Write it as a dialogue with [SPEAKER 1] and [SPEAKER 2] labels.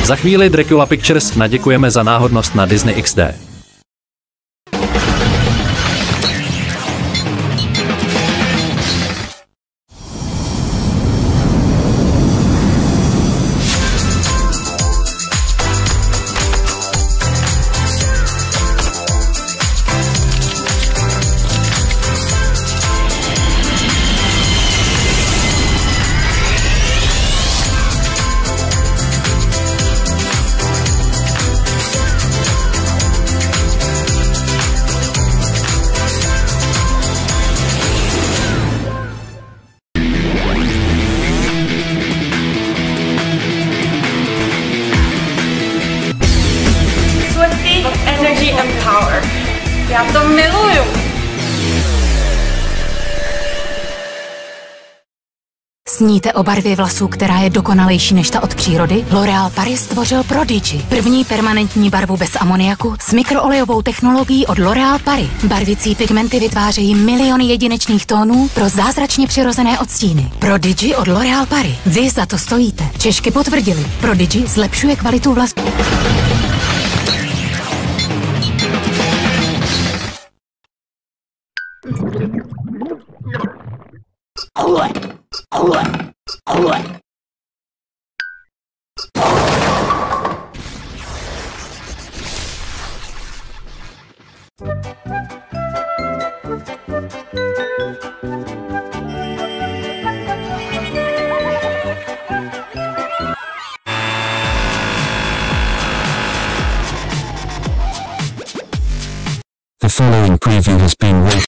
[SPEAKER 1] Za chvíli Dracula Pictures naděkujeme za náhodnost na Disney XD.
[SPEAKER 2] Energy and power. Já to miluju.
[SPEAKER 3] Sníte o barvě vlasů, která je dokonalejší než ta od přírody? L'Oréal Paris stvořil Prodigy, první permanentní barvu bez amoniaku s mikroolejovou technologií od L'Oréal Paris. Barvicí pigmenty vytvářejí miliony jedinečných tónů pro zázračně přirozené odstíny. Prodigy od L'Oréal Paris. Vy za to stojíte. Češky potvrdili. Prodigy zlepšuje kvalitu vlasů.
[SPEAKER 4] The following preview has been